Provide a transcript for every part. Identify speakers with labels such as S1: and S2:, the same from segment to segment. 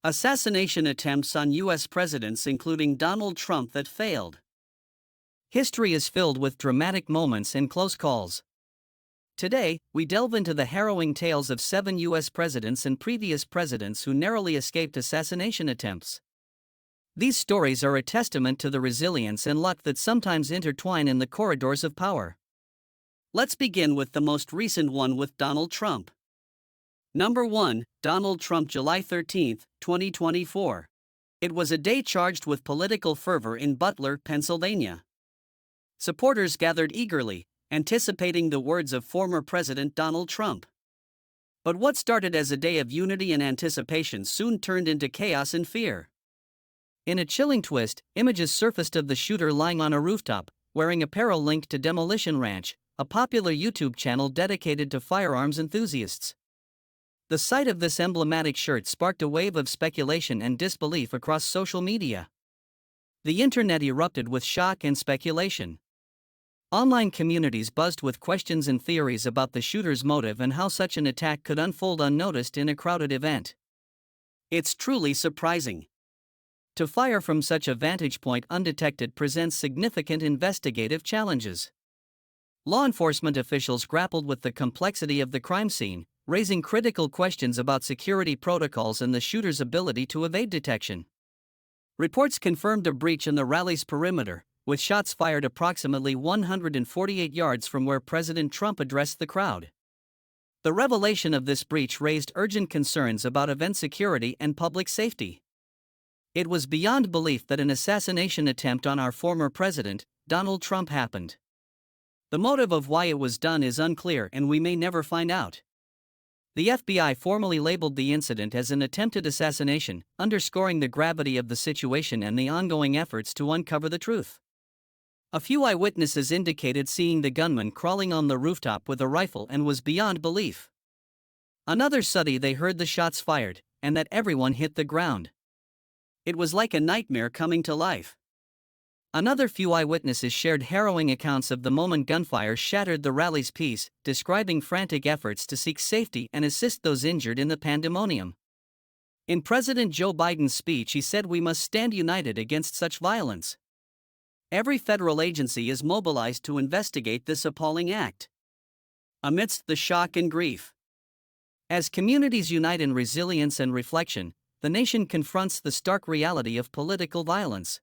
S1: Assassination attempts on U.S. presidents including Donald Trump that failed. History is filled with dramatic moments and close calls. Today, we delve into the harrowing tales of 7 U.S. presidents and previous presidents who narrowly escaped assassination attempts. These stories are a testament to the resilience and luck that sometimes intertwine in the corridors of power. Let's begin with the most recent one with Donald Trump. Number 1, Donald Trump, July 13, 2024. It was a day charged with political fervor in Butler, Pennsylvania. Supporters gathered eagerly, anticipating the words of former President Donald Trump. But what started as a day of unity and anticipation soon turned into chaos and fear. In a chilling twist, images surfaced of the shooter lying on a rooftop, wearing apparel linked to Demolition Ranch, a popular YouTube channel dedicated to firearms enthusiasts. The sight of this emblematic shirt sparked a wave of speculation and disbelief across social media. The internet erupted with shock and speculation. Online communities buzzed with questions and theories about the shooter's motive and how such an attack could unfold unnoticed in a crowded event. It's truly surprising. To fire from such a vantage point undetected presents significant investigative challenges. Law enforcement officials grappled with the complexity of the crime scene, raising critical questions about security protocols and the shooter's ability to evade detection. Reports confirmed a breach in the rally's perimeter, with shots fired approximately 148 yards from where President Trump addressed the crowd. The revelation of this breach raised urgent concerns about event security and public safety. It was beyond belief that an assassination attempt on our former president, Donald Trump, happened. The motive of why it was done is unclear and we may never find out. The FBI formally labeled the incident as an attempted assassination, underscoring the gravity of the situation and the ongoing efforts to uncover the truth. A few eyewitnesses indicated seeing the gunman crawling on the rooftop with a rifle and was beyond belief. Another said they heard the shots fired, and that everyone hit the ground. It was like a nightmare coming to life. Another few eyewitnesses shared harrowing accounts of the moment gunfire shattered the rally's peace, describing frantic efforts to seek safety and assist those injured in the pandemonium. In President Joe Biden's speech, he said we must stand united against such violence. Every federal agency is mobilized to investigate this appalling act. Amidst the shock and grief, as communities unite in resilience and reflection, the nation confronts the stark reality of political violence.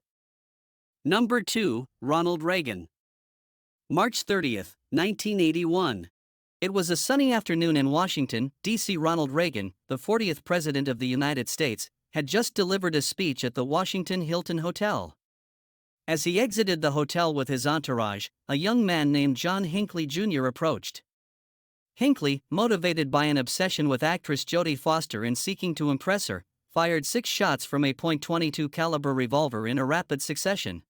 S1: Number 2, Ronald Reagan. March 30, 1981. It was a sunny afternoon in Washington, D.C. Ronald Reagan, the 40th President of the United States, had just delivered a speech at the Washington Hilton Hotel. As he exited the hotel with his entourage, a young man named John Hinckley Jr. approached. Hinckley, motivated by an obsession with actress Jodie Foster and seeking to impress her, fired 6 shots from a .22 caliber revolver in a rapid succession.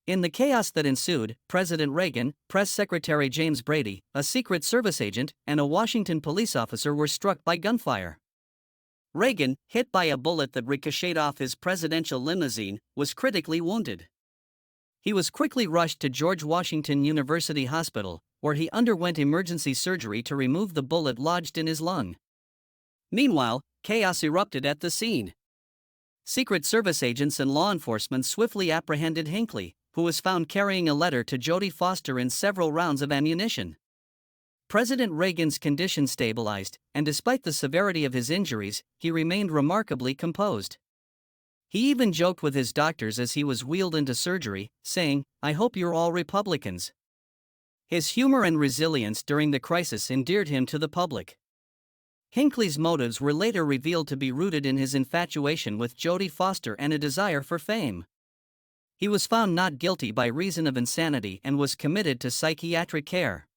S1: In the chaos that ensued, President Reagan, Press Secretary James Brady, a Secret Service agent, and a Washington police officer were struck by gunfire. Reagan, hit by a bullet that ricocheted off his presidential limousine, was critically wounded. He was quickly rushed to George Washington University Hospital, where he underwent emergency surgery to remove the bullet lodged in his lung. Meanwhile, chaos erupted at the scene. Secret Service agents and law enforcement swiftly apprehended Hinckley, who was found carrying a letter to Jodie Foster and several rounds of ammunition. President Reagan's condition stabilized, and despite the severity of his injuries, he remained remarkably composed. He even joked with his doctors as he was wheeled into surgery, saying, "I hope you're all Republicans." His humor and resilience during the crisis endeared him to the public. Hinckley's motives were later revealed to be rooted in his infatuation with Jodie Foster and a desire for fame. He was found not guilty by reason of insanity and was committed to psychiatric care.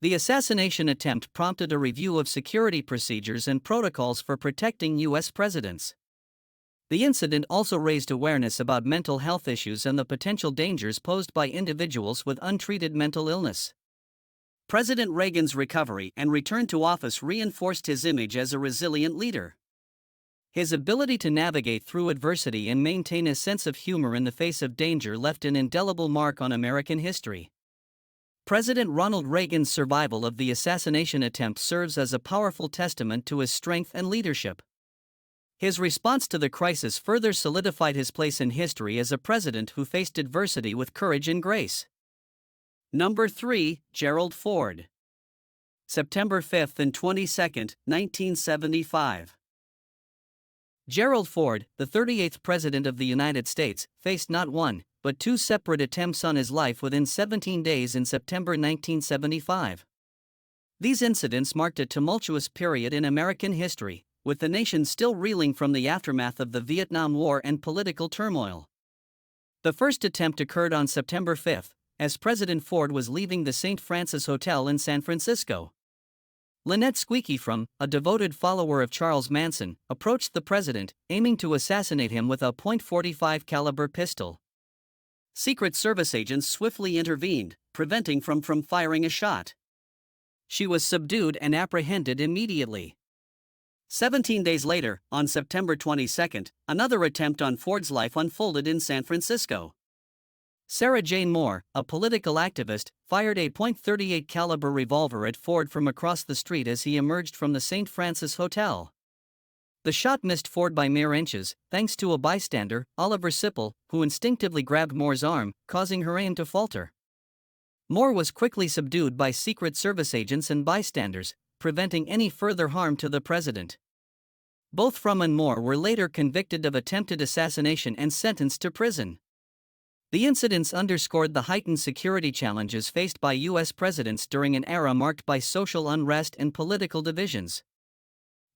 S1: The assassination attempt prompted a review of security procedures and protocols for protecting U.S. presidents. The incident also raised awareness about mental health issues and the potential dangers posed by individuals with untreated mental illness. President Reagan's recovery and return to office reinforced his image as a resilient leader. His ability to navigate through adversity and maintain a sense of humor in the face of danger left an indelible mark on American history. President Ronald Reagan's survival of the assassination attempt serves as a powerful testament to his strength and leadership. His response to the crisis further solidified his place in history as a president who faced adversity with courage and grace. Number 3. Gerald Ford. September 5 and 22, 1975. Gerald Ford, the 38th President of the United States, faced not one, but two separate attempts on his life within 17 days in September 1975. These incidents marked a tumultuous period in American history, with the nation still reeling from the aftermath of the Vietnam War and political turmoil. The first attempt occurred on September 5, as President Ford was leaving the St. Francis Hotel in San Francisco. Lynette Squeaky Frum, a devoted follower of Charles Manson, approached the president, aiming to assassinate him with a .45 caliber pistol. Secret Service agents swiftly intervened, preventing Frum from firing a shot. She was subdued and apprehended immediately. 17 days later, on September 22, another attempt on Ford's life unfolded in San Francisco. Sarah Jane Moore, a political activist, fired a .38 caliber revolver at Ford from across the street as he emerged from the St. Francis Hotel. The shot missed Ford by mere inches, thanks to a bystander, Oliver Sipple, who instinctively grabbed Moore's arm, causing her aim to falter. Moore was quickly subdued by Secret Service agents and bystanders, preventing any further harm to the president. Both Frum and Moore were later convicted of attempted assassination and sentenced to prison. The incidents underscored the heightened security challenges faced by U.S. presidents during an era marked by social unrest and political divisions.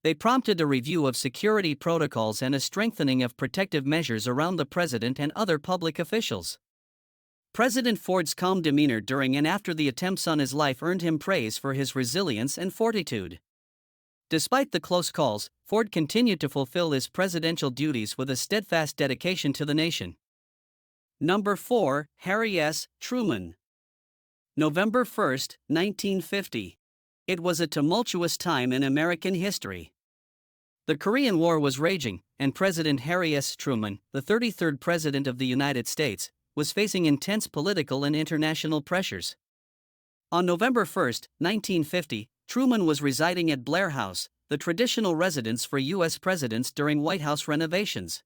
S1: They prompted a review of security protocols and a strengthening of protective measures around the president and other public officials. President Ford's calm demeanor during and after the attempts on his life earned him praise for his resilience and fortitude. Despite the close calls, Ford continued to fulfill his presidential duties with a steadfast dedication to the nation. Number 4. Harry S. Truman. November 1, 1950. It was a tumultuous time in American history. The Korean War was raging, and President Harry S. Truman, the 33rd President of the United States, was facing intense political and international pressures. On November 1, 1950, Truman was residing at Blair House, the traditional residence for U.S. presidents during White House renovations.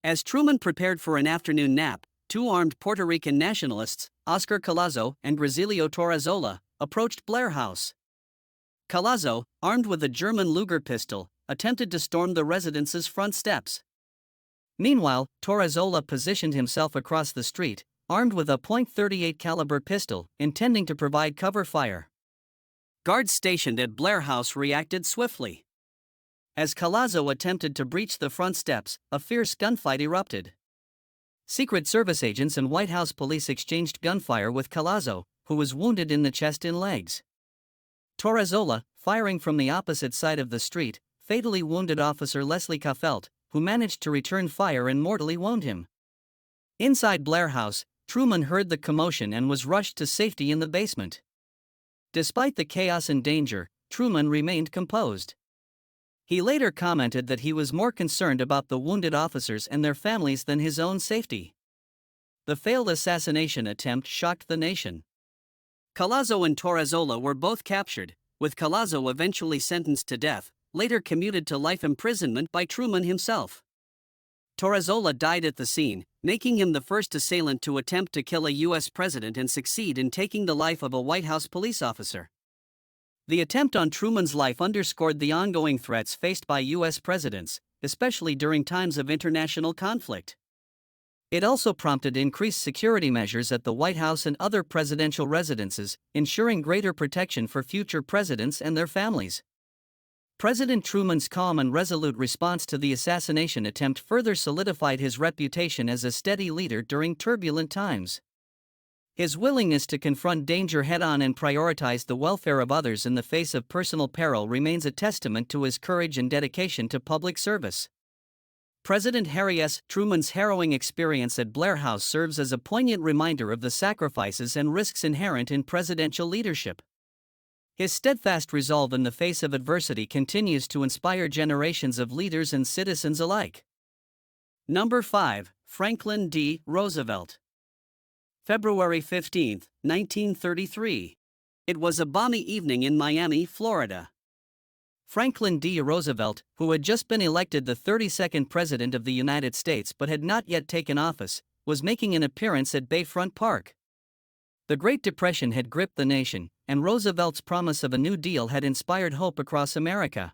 S1: As Truman prepared for an afternoon nap, two armed Puerto Rican nationalists, Oscar Collazo and Rosilio Torrezola, approached Blair House. Collazo, armed with a German Luger pistol, attempted to storm the residence's front steps. Meanwhile, Torrezola positioned himself across the street, armed with a .38 caliber pistol, intending to provide cover fire. Guards stationed at Blair House reacted swiftly. As Collazo attempted to breach the front steps, a fierce gunfight erupted. Secret Service agents and White House police exchanged gunfire with Collazo, who was wounded in the chest and legs. Torrezola, firing from the opposite side of the street, fatally wounded Officer Leslie Kaffelt, who managed to return fire and mortally wound him. Inside Blair House, Truman heard the commotion and was rushed to safety in the basement. Despite the chaos and danger, Truman remained composed. He later commented that he was more concerned about the wounded officers and their families than his own safety. The failed assassination attempt shocked the nation. Collazo and Torrezola were both captured, with Collazo eventually sentenced to death, later commuted to life imprisonment by Truman himself. Torrezola died at the scene, making him the first assailant to attempt to kill a U.S. president and succeed in taking the life of a White House police officer. The attempt on Truman's life underscored the ongoing threats faced by U.S. presidents, especially during times of international conflict. It also prompted increased security measures at the White House and other presidential residences, ensuring greater protection for future presidents and their families. President Truman's calm and resolute response to the assassination attempt further solidified his reputation as a steady leader during turbulent times. His willingness to confront danger head-on and prioritize the welfare of others in the face of personal peril remains a testament to his courage and dedication to public service. President Harry S. Truman's harrowing experience at Blair House serves as a poignant reminder of the sacrifices and risks inherent in presidential leadership. His steadfast resolve in the face of adversity continues to inspire generations of leaders and citizens alike. Number 5. Franklin D. Roosevelt. February 15, 1933. It was a balmy evening in Miami, Florida. Franklin D. Roosevelt, who had just been elected the 32nd President of the United States but had not yet taken office, was making an appearance at Bayfront Park. The Great Depression had gripped the nation, and Roosevelt's promise of a New Deal had inspired hope across America.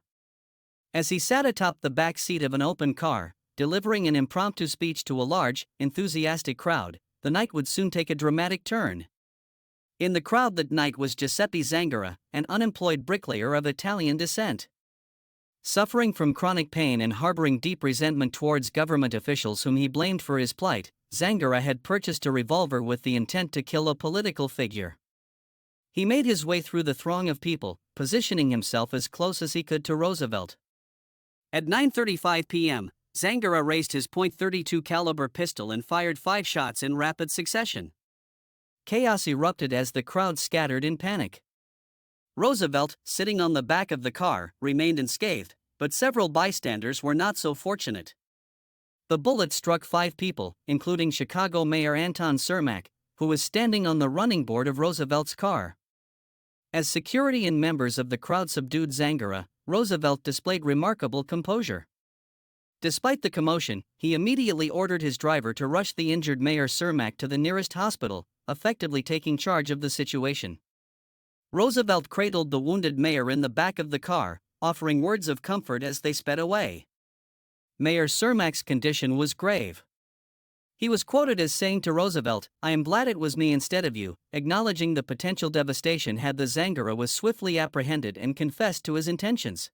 S1: As he sat atop the back seat of an open car, delivering an impromptu speech to a large, enthusiastic crowd, the night would soon take a dramatic turn. In the crowd that night was Giuseppe Zangara, an unemployed bricklayer of Italian descent. Suffering from chronic pain and harboring deep resentment towards government officials whom he blamed for his plight, Zangara had purchased a revolver with the intent to kill a political figure. He made his way through the throng of people, positioning himself as close as he could to Roosevelt. At 9:35 p.m., Zangara raised his .32 caliber pistol and fired 5 shots in rapid succession. Chaos erupted as the crowd scattered in panic. Roosevelt, sitting on the back of the car, remained unscathed, but several bystanders were not so fortunate. The bullet struck 5 people, including Chicago Mayor Anton Cermak, who was standing on the running board of Roosevelt's car. As security and members of the crowd subdued Zangara, Roosevelt displayed remarkable composure. Despite the commotion, he immediately ordered his driver to rush the injured Mayor Cermak to the nearest hospital, effectively taking charge of the situation. Roosevelt cradled the wounded mayor in the back of the car, offering words of comfort as they sped away. Mayor Cermak's condition was grave. He was quoted as saying to Roosevelt, "I am glad it was me instead of you," acknowledging the potential devastation had the Zangara was swiftly apprehended and confessed to his intentions.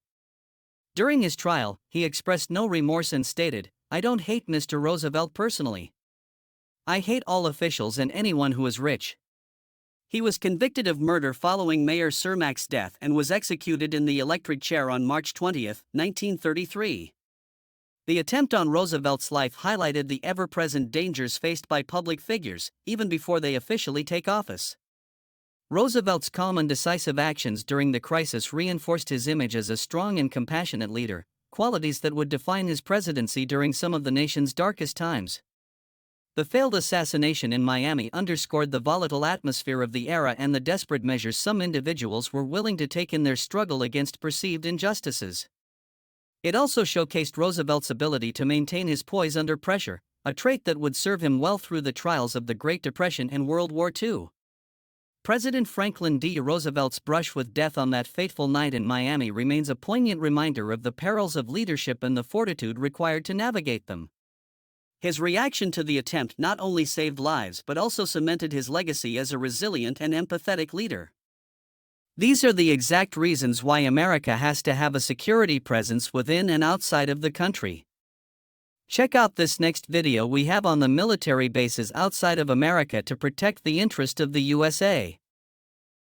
S1: During his trial, he expressed no remorse and stated, "I don't hate Mr. Roosevelt personally. I hate all officials and anyone who is rich." He was convicted of murder following Mayor Cermak's death and was executed in the electric chair on March 20, 1933. The attempt on Roosevelt's life highlighted the ever-present dangers faced by public figures, even before they officially take office. Roosevelt's calm and decisive actions during the crisis reinforced his image as a strong and compassionate leader, qualities that would define his presidency during some of the nation's darkest times. The failed assassination in Miami underscored the volatile atmosphere of the era and the desperate measures some individuals were willing to take in their struggle against perceived injustices. It also showcased Roosevelt's ability to maintain his poise under pressure, a trait that would serve him well through the trials of the Great Depression and World War II. President Franklin D. Roosevelt's brush with death on that fateful night in Miami remains a poignant reminder of the perils of leadership and the fortitude required to navigate them. His reaction to the attempt not only saved lives but also cemented his legacy as a resilient and empathetic leader. These are the exact reasons why America has to have a security presence within and outside of the country. Check out this next video we have on the military bases outside of America to protect the interest of the USA.